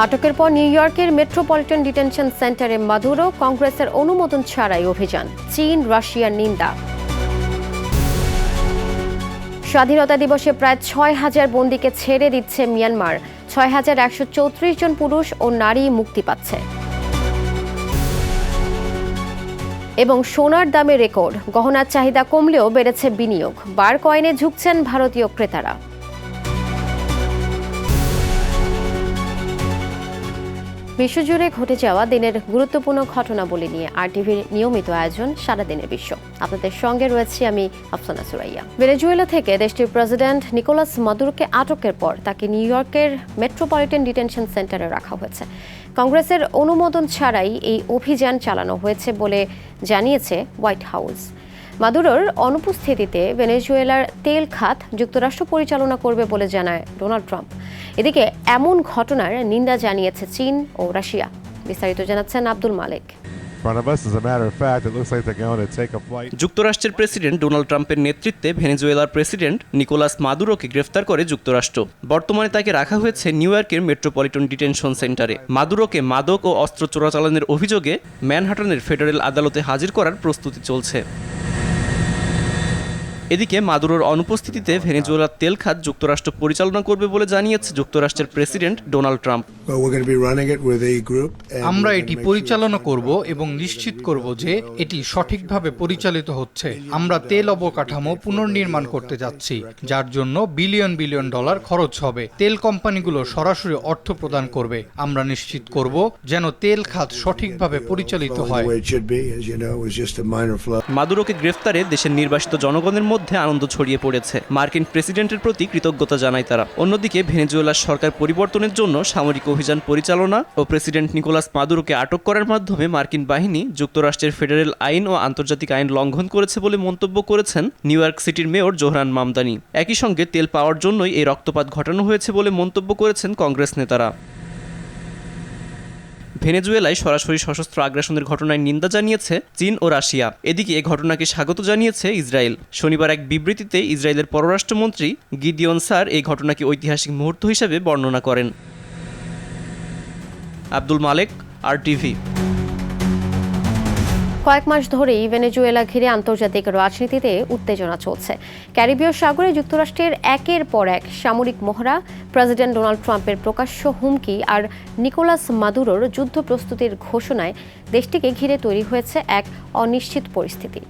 আটকের পর নিউ ইয়র্কের মেট্রোপলিটন ডিটেনশন সেন্টারে মাদুরো, কংগ্রেসের অনুমোদন ছাড়াই অভিযান, চীন রাশিয়ার নিন্দা। স্বাধীনতা দিবসে প্রায় ৬,০০০ বন্দীকে ছেড়ে দিচ্ছে মিয়ানমার, ৬,১৩৪ জন পুরুষ ও নারী মুক্তি পাচ্ছে। এবং সোনার দামে রেকর্ড, গহনার চাহিদা কমলেও বেড়েছে বিনিয়োগ, বার কয়েনে ঝুঁকছেন ভারতীয় ক্রেতারা। বিশ্বজুড়ে ঘটে যাওয়া দিনের গুরুত্বপূর্ণ ঘটনাবলী নিয়ে আরটিভির নিয়মিত আয়োজন সারাদিনের বিশ্ব। আপনাদের সঙ্গে রয়েছি আমি আফসানা সুরাইয়া। ভেনেজুয়েলা থেকে দেশটির প্রেসিডেন্ট নিকোলাস মাদুরোকে আটকের পর তাকে নিউ ইয়র্কের মেট্রোপলিটন ডিটেনশন সেন্টারে রাখা হয়েছে। কংগ্রেসের অনুমোদন ছাড়াই এই অভিযান চালানো হয়েছে বলে জানিয়েছে হোয়াইট হাউস। মাদুরোর অনুপস্থিতিতে ভেনেজুয়েলার তেল খাত যুক্তরাষ্ট্র পরিচালনা করবে বলে জানায় ডোনাল্ড ট্রাম্প। এদিকে এমন ঘটনার নিন্দা জানিয়েছে চীন ও রাশিয়া। বিস্তারিত জানাচ্ছেন আব্দুল মালেক। যুক্তরাষ্ট্রের প্রেসিডেন্ট ডোনাল্ড ট্রাম্পের নেতৃত্বে ভেনেজুয়েলার প্রেসিডেন্ট নিকোলাস মাদুরোকে গ্রেফতার করে যুক্তরাষ্ট্র। বর্তমানে তাকে রাখা হয়েছে নিউ ইয়র্কের মেট্রোপলিটন ডিটেনশন সেন্টারে। মাদুরোকে মাদক ও অস্ত্র চোরাচালানের অভিযোগে ম্যানহাটনের ফেডারেল আদালতে হাজির করার প্রস্তুতি চলছে। এদিকে মাদুরোর অনুপস্থিতিতে ভেনেজুয়েলার তেল খাত যুক্তরাষ্ট্র পরিচালনা করবে বলে জানিয়েছে যুক্তরাষ্ট্রের প্রেসিডেন্ট ডোনাল্ড ট্রাম্প। আমরা এটি পরিচালনা করব এবং নিশ্চিত করব যে এটি সঠিকভাবে পরিচালিত হচ্ছে। আমরা তেল অবকাঠামো পুনর্নির্মাণ করতে যাচ্ছি, যার জন্য বিলিয়ন বিলিয়ন ডলার খরচ হবে। তেল কোম্পানিগুলো সরাসরি অর্থ প্রদান করবে। আমরা নিশ্চিত করব যেন তেল খাত সঠিকভাবে পরিচালিত হয়। মাদুরোকে গ্রেফতারে দেশের নির্বাসিত জনগণের মধ্যে আনন্দ ছড়িয়ে পড়েছে। মার্কিন প্রেসিডেন্টের প্রতি কৃতজ্ঞতা জানায় তারা। অন্যদিকে ভেনেজুয়েলার সরকার পরিবর্তনের জন্য সামরিক অভিযান পরিচালনা ও প্রেসিডেন্ট নিকোলাস মাদুরোকে আটক করার মাধ্যমে মার্কিন বাহিনী যুক্তরাষ্ট্রের ফেডারেল আইন ও আন্তর্জাতিক আইন লঙ্ঘন করেছে বলে মন্তব্য করেছেন নিউ ইয়র্ক সিটির মেয়র জোহরান মামদানি। একই সঙ্গে তেল পাওয়ার জন্যই এই রক্তপাত ঘটানো হয়েছে বলে মন্তব্য করেছেন কংগ্রেস নেতারা। ভেনেজুয়েলায় সরাসরি সশস্ত্র আগ্রাসনের ঘটনায় নিন্দা জানিয়েছে চীন ও রাশিয়া। এদিকে এ ঘটনাকে স্বাগত জানিয়েছে ইসরায়েল। শনিবার এক বিবৃতিতে ইসরায়েলের পররাষ্ট্রমন্ত্রী গিডিয়ন সার এই ঘটনাকে ঐতিহাসিক মুহূর্ত হিসেবে বর্ণনা করেন। আব্দুল মালেক, আরটিভি। কয়েক মাস ধরেই ভেনেজুয়েলা ঘিরে আন্তর্জাতিক রাজনীতিতে উত্তেজনা চলছে। ক্যারিবীয় সাগরে যুক্তরাষ্ট্রের একের পর এক সামরিক মহড়া, প্রেসিডেন্ট ডোনাল্ড ট্রাম্পের প্রকাশ্য হুমকি আর নিকোলাস মাদুরোর যুদ্ধ প্রস্তুতির ঘোষণায় দেশটিকে ঘিরে তৈরি হয়েছে এক অনিশ্চিত পরিস্থিতি।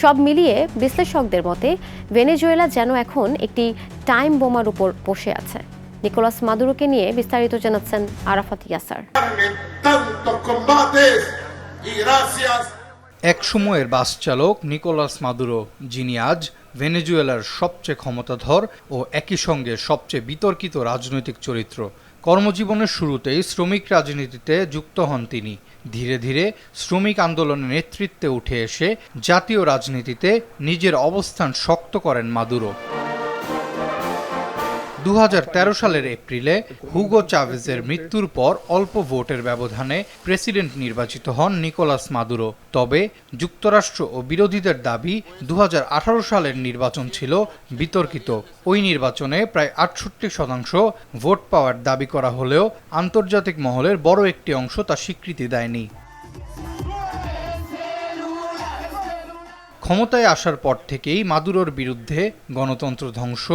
সব মিলিয়ে বিশ্লেষকদের মতে ভেনেজুয়েলা যেন এখন একটি টাইম বোমার উপর বসে আছে। নিকোলাস মাদুরোকে নিয়ে বিস্তারিত জানাচ্ছেন আরাফাত ইয়াসার। এক সময়ের বাস চালক নিকোলাস মাদুরো, যিনি আজ ভেনেজুয়েলার সবচেয়ে ক্ষমতাধর ও একই সঙ্গে সবচেয়ে বিতর্কিত রাজনৈতিক চরিত্র। কর্মজীবনের শুরুতেই শ্রমিক রাজনীতিতে যুক্ত হন তিনি। ধীরে ধীরে শ্রমিক আন্দোলনের নেতৃত্বে উঠে এসে জাতীয় রাজনীতিতে নিজের অবস্থান শক্ত করেন মাদুরো। 2013 সালের এপ্রিলে হুগো চাভেজের মৃত্যুর পর অল্প ভোটের ব্যবধানে প্রেসিডেন্ট নির্বাচিত হন নিকোলাস মাদুরো। তবে যুক্তরাষ্ট্র ও বিরোধীদের দাবি 2018 সালের নির্বাচন ছিল বিতর্কিত। ওই নির্বাচনে প্রায় 68% ভোট পাওয়ার দাবি করা হলেও আন্তর্জাতিক মহলের বড় একটি অংশ তা স্বীকৃতি দেয়নি। ক্ষমতায় আসার পর থেকেই মাদুরোর বিরুদ্ধে গণতন্ত্র ধ্বংস,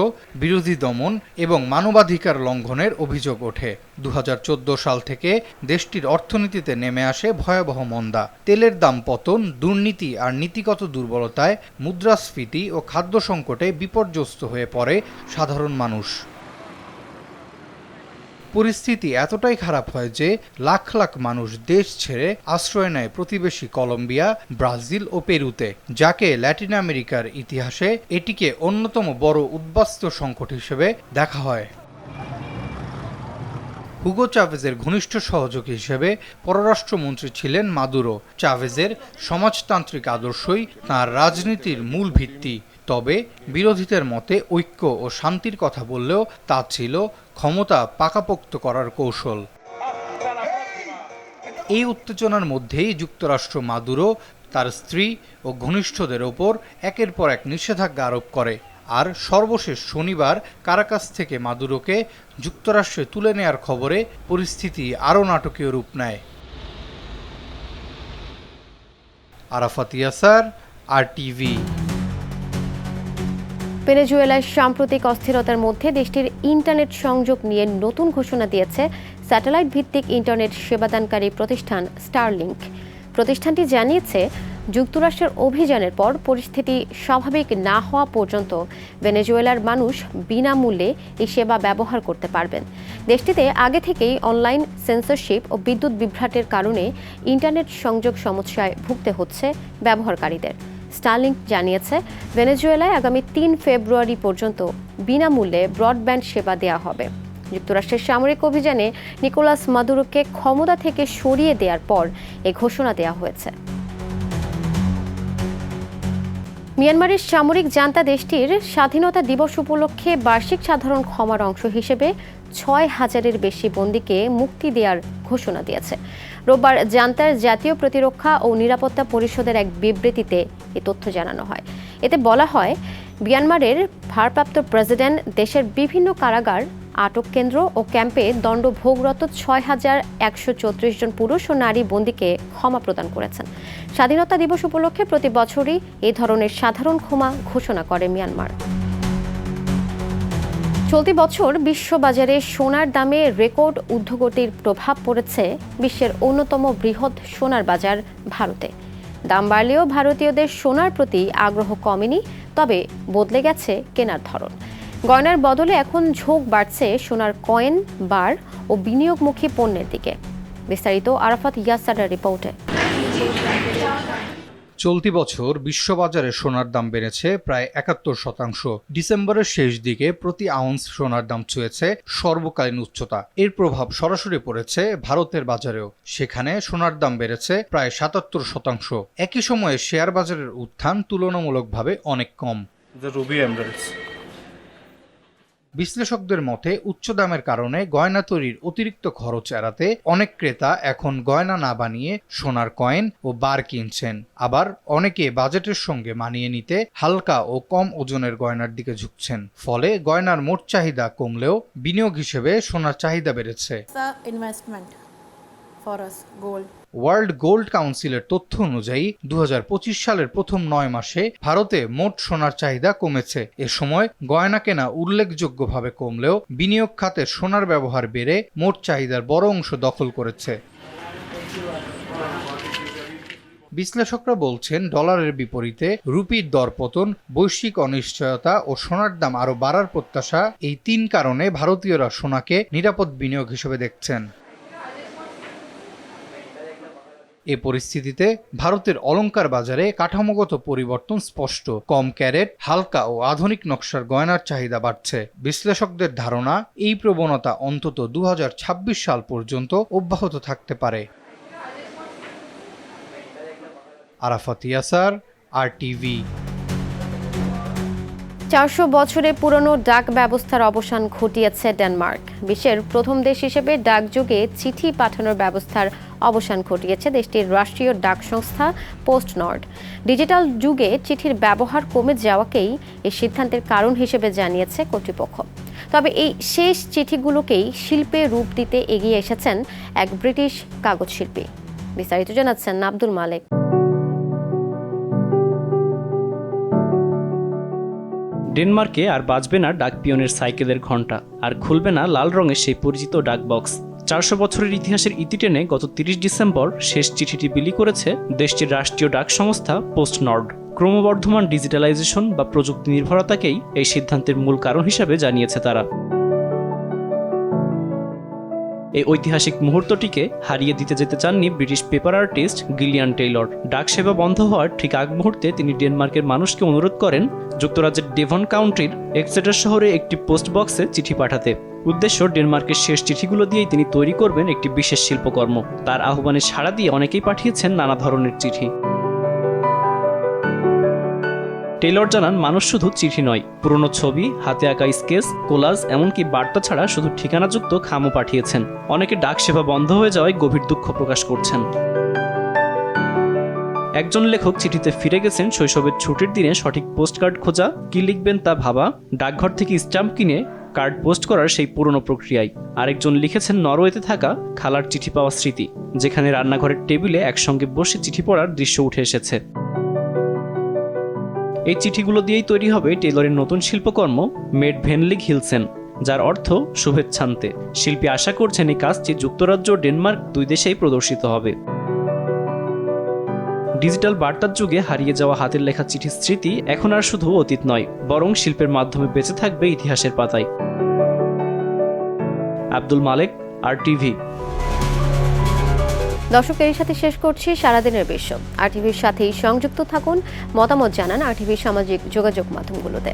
বিরোধী দমন এবং মানবাধিকার লঙ্ঘনের অভিযোগ ওঠে। 2014 সাল থেকে দেশটির অর্থনীতিতে নেমে আসে ভয়াবহ মন্দা। তেলের দাম পতন, দুর্নীতি আর নীতিগত দুর্বলতায় মুদ্রাস্ফীতি ও খাদ্য সংকটে বিপর্যস্ত হয়ে পড়ে সাধারণ মানুষ। পরিস্থিতি এতটাই খারাপ হয় যে লাখ লাখ মানুষ দেশ ছেড়ে আশ্রয় নেয় প্রতিবেশী কলম্বিয়া, ব্রাজিল ও পেরুতে, যাকে ল্যাটিন আমেরিকার ইতিহাসে এটিকে অন্যতম বড় উদ্বাস্তু সংকট হিসেবে দেখা হয়। হুগো চাভেজের ঘনিষ্ঠ সহযোগী হিসেবে পররাষ্ট্রমন্ত্রী ছিলেন মাদুরো। চাভেজের সমাজতান্ত্রিক আদর্শই তাঁর রাজনীতির মূল ভিত্তি। তবে বিরোধীদের মতে ঐক্য ও শান্তির কথা বললেও তা ছিল ক্ষমতা পাকাপোক্ত করার কৌশল। এই উত্তেজনার মধ্যেই যুক্তরাষ্ট্র মাদুরো তার স্ত্রী ও ঘনিষ্ঠদের ওপর একের পর এক নিষেধাজ্ঞা আরোপ করে। আর সর্বশেষ শনিবার কারাকাস থেকে মাদুরোকে যুক্তরাষ্ট্রে তুলে নেয়ার খবরে পরিস্থিতি আরও নাটকীয় রূপ নেয়। আরাফাত ইয়াসার, RTV। ভেনেজুয়েলার সাম্প্রতিক অস্থিরতার মধ্যে দেশটির ইন্টারনেট সংযোগ নিয়ে নতুন ঘোষণা দিয়েছে স্যাটেলাইট ভিত্তিক ইন্টারনেট সেবাদানকারী প্রতিষ্ঠান স্টারলিংক। প্রতিষ্ঠানটি জানিয়েছে, যুক্তরাষ্ট্রের অভিযানের পর পরিস্থিতি স্বাভাবিক না হওয়া পর্যন্ত ভেনেজুয়েলার মানুষ বিনামূল্যে এই সেবা ব্যবহার করতে পারবেন। দেশটিতে আগে থেকেই অনলাইন সেন্সরশিপ ও বিদ্যুৎ বিভ্রাটের কারণে ইন্টারনেট সংযোগ সমস্যায় ভুগতে হচ্ছে ব্যবহারকারীদের। স্টারলিংক জানিয়েছে, ভেনেজুয়েলায় আগামী ৩ ফেব্রুয়ারি পর্যন্ত বিনামূল্যে ব্রডব্যান্ড সেবা দেওয়া হবে। যুক্তরাষ্ট্রের সামরিক অভিযানে নিকোলাস মাদুরোকে ক্ষমতা থেকে সরিয়ে দেওয়ার পর এ ঘোষণা দেওয়া হয়েছে। মিয়ানমারের সামরিক জান্তা দেশটির স্বাধীনতা দিবস উপলক্ষে বার্ষিক সাধারণ ক্ষমার অংশ হিসেবে ৬,০০০-এর বেশি বন্দীকে মুক্তি দেওয়ার ঘোষণা দিয়েছে। রোববার জান্তার জাতীয় প্রতিরক্ষা ও নিরাপত্তা পরিষদের এক বিবৃতিতে এ তথ্য জানানো হয়। এতে বলা হয়, মিয়ানমারের ভারপ্রাপ্ত প্রেসিডেন্ট দেশের বিভিন্ন কারাগার, আটক কেন্দ্র ও ক্যাম্পে দণ্ড ভোগরত ৬,১৩৪ জন পুরুষ ও নারী বন্দীকে ক্ষমা প্রদান করেছেন। স্বাধীনতা দিবস উপলক্ষে প্রতি বছরই এই ধরনের সাধারণ ক্ষমা ঘোষণা করে মিয়ানমার। চলতি বছর বিশ্ববাজারে সোনার দামে রেকর্ড ঊর্ধ্বগতির প্রভাব পড়েছে বিশ্বের অন্যতম বৃহৎ সোনার বাজার ভারতে। দাম বাড়লেও ভারতীয়দের সোনার প্রতি আগ্রহ কমেনি, তবে বদলে গেছে কেনার ধরন। গয়নার বদলে এখন ঝোঁক বাড়ছে সোনার কয়েন, বার ও বিনিয়োগমুখী পণ্যের দিকে। বিস্তারিত আরাফাত ইয়াসারের রিপোর্টে। চলতি বছর বিশ্ববাজারে সোনার দাম বেড়েছে প্রায় ৭১%। ডিসেম্বরের শেষ দিকে প্রতি আউন্স সোনার দাম ছুঁয়েছে সর্বকালীন উচ্চতা। এর প্রভাব সরাসরি পড়েছে ভারতের বাজারেও। সেখানে সোনার দাম বেড়েছে প্রায় ৭৭%। একই সময়ে শেয়ার বাজারের উত্থান তুলনামূলকভাবে অনেক কম। বিশ্লেষকদের মতে, উচ্চ দামের কারণে গয়না তৈরির অতিরিক্ত খরচ এড়াতে অনেক ক্রেতা এখন গয়না না বানিয়ে সোনার কয়েন ও বার কিনছেন। আবার অনেকে বাজেটের সঙ্গে মানিয়ে নিতে হালকা ও কম ওজনের গয়নার দিকে ঝুঁকছেন। ফলে গয়নার মোট চাহিদা কমলেও বিনিয়োগ হিসেবে সোনার চাহিদা বেড়েছে। ওয়ার্ল্ড গোল্ড কাউন্সিলের তথ্য অনুযায়ী ২০২৫ সালের প্রথম ৯ মাসে ভারতে মোট সোনার চাহিদা কমেছে। এ সময় গয়না কেনা উল্লেখযোগ্যভাবে কমলেও বিনিয়োগ খাতে সোনার ব্যবহার বেড়ে মোট চাহিদার বড় অংশ দখল করেছে। বিশ্লেষকরা বলছেন, ডলারের বিপরীতে রুপির দরপতন, বৈশ্বিক অনিশ্চয়তা ও সোনার দাম আরও বাড়ার প্রত্যাশা, এই ৩ কারণে ভারতীয়রা সোনাকে নিরাপদ বিনিয়োগ হিসেবে দেখছেন। এ পরিস্থিতিতে ভারতের অলংকার বাজারে কাঠামোগত পরিবর্তন স্পষ্ট। কম ক্যারেট, হালকা ও আধুনিক নকশার গয়নার চাহিদা বাড়ছে। বিশ্লেষকদের ধারণা, এই প্রবণতা অন্তত ২০২৬ সাল পর্যন্ত অব্যাহত থাকতে পারে। আরাফাত ইয়াসার, RTV। ৪০০ বছরের পুরনো ডাক ব্যবস্থার অবসান ঘটিয়েছে ডেনমার্ক। বিশ্বের প্রথম দেশ হিসেবে ডাকযোগে চিঠি পাঠানোর ব্যবস্থার অবসান ঘটিয়েছে দেশটির রাষ্ট্রীয় ডাক সংস্থা পোস্ট নর্ড। ডিজিটাল যুগে চিঠির ব্যবহার কমে যাওয়াকেই এই সিদ্ধান্তের কারণ হিসেবে জানিয়েছে কর্তৃপক্ষ। তবে এই শেষ চিঠিগুলোকেই শিল্পে রূপ দিতে এগিয়ে এসেছেন এক ব্রিটিশ কাগজ শিল্পী। বিস্তারিত জানাচ্ছেন আব্দুল মালেক। ডেনমার্কে আর বাজবে না ডাক পিয়নের সাইকেলের ঘণ্টা, আর খুলবে না লাল রঙের সেই পরিচিত ডাক বক্স। ৪০০ বছরের ইতিহাসের ইতি টেনে গত ৩০ ডিসেম্বর শেষ চিঠিটি বিলি করেছে দেশটির রাষ্ট্রীয় ডাক সংস্থা পোস্ট নর্ড। ক্রমবর্ধমান ডিজিটালাইজেশন বা প্রযুক্তি নির্ভরতাকেই এই সিদ্ধান্তের মূল কারণ হিসেবে জানিয়েছে তারা। এই ঐতিহাসিক মুহূর্তটিকে হারিয়ে দিতে যেতে চাননি British paper artist Gillian Taylor. ডাক সেবা বন্ধ হওয়ার ঠিক আগ মুহূর্তে তিনি ডেনমার্কের মানুষকে অনুরোধ করেন যুক্তরাজ্যের ডেভন কাউন্টির এক্সেটার শহরে একটি পোস্ট বক্সে চিঠি পাঠাতে। উদ্দেশ্য, ডেনমার্কের শেষ চিঠিগুলো দিয়েই তিনি তৈরি করবেন একটি বিশেষ শিল্পকর্ম। তার আহ্বানে সাড়া দিয়ে অনেকেই পাঠিয়েছেন নানা ধরনের চিঠি। টেইলর জানান, মানুষ শুধু চিঠি নয়, পুরনো ছবি, হাতে আঁকা স্কেচ, কোলাজ, এমনকি বার্তা ছাড়া শুধু ঠিকানাযুক্ত খামও পাঠিয়েছেন। অনেকে ডাক সেবা বন্ধ হয়ে যাওয়ায় গভীর দুঃখ প্রকাশ করছেন। একজন লেখক চিঠিতে ফিরে গেছেন শৈশবের ছুটির দিনে সঠিক পোস্টকার্ড খোঁজা, কি লিখবেন তা ভাবা, ডাকঘর থেকে স্ট্যাম্প কিনে কার্ড পোস্ট করার সেই পুরনো প্রক্রিয়ায়। আরেকজন লিখেছেন নরওয়েতে থাকা খালার চিঠি পাওয়া স্মৃতি, যেখানে রান্নাঘরের টেবিলে একসঙ্গে বসে চিঠি পড়ার দৃশ্য উঠে এসেছে। এই চিঠিগুলো দিয়েই তৈরি হবে টেলরের নতুন শিল্পকর্ম মেড ভেনলিগ হিলসেন, যার অর্থ শুভেচ্ছান্তে। শিল্পী আশা করছেন এই কাজটি যুক্তরাজ্য ও ডেনমার্ক দুই দেশেই প্রদর্শিত হবে। ডিজিটাল বার্তার যুগে হারিয়ে যাওয়া হাতের লেখা চিঠির স্মৃতি এখন আর শুধু অতীত নয়, বরং শিল্পের মাধ্যমে বেঁচে থাকবে ইতিহাসের পাতায়। আব্দুল মালেক, RTV। দর্শক, এর সাথে শেষ করছি সারাদিনের বিশ্ব। RTVর সাথেই সংযুক্ত থাকুন, মতামত জানান RTVর সামাজিক যোগাযোগ মাধ্যমগুলোতে।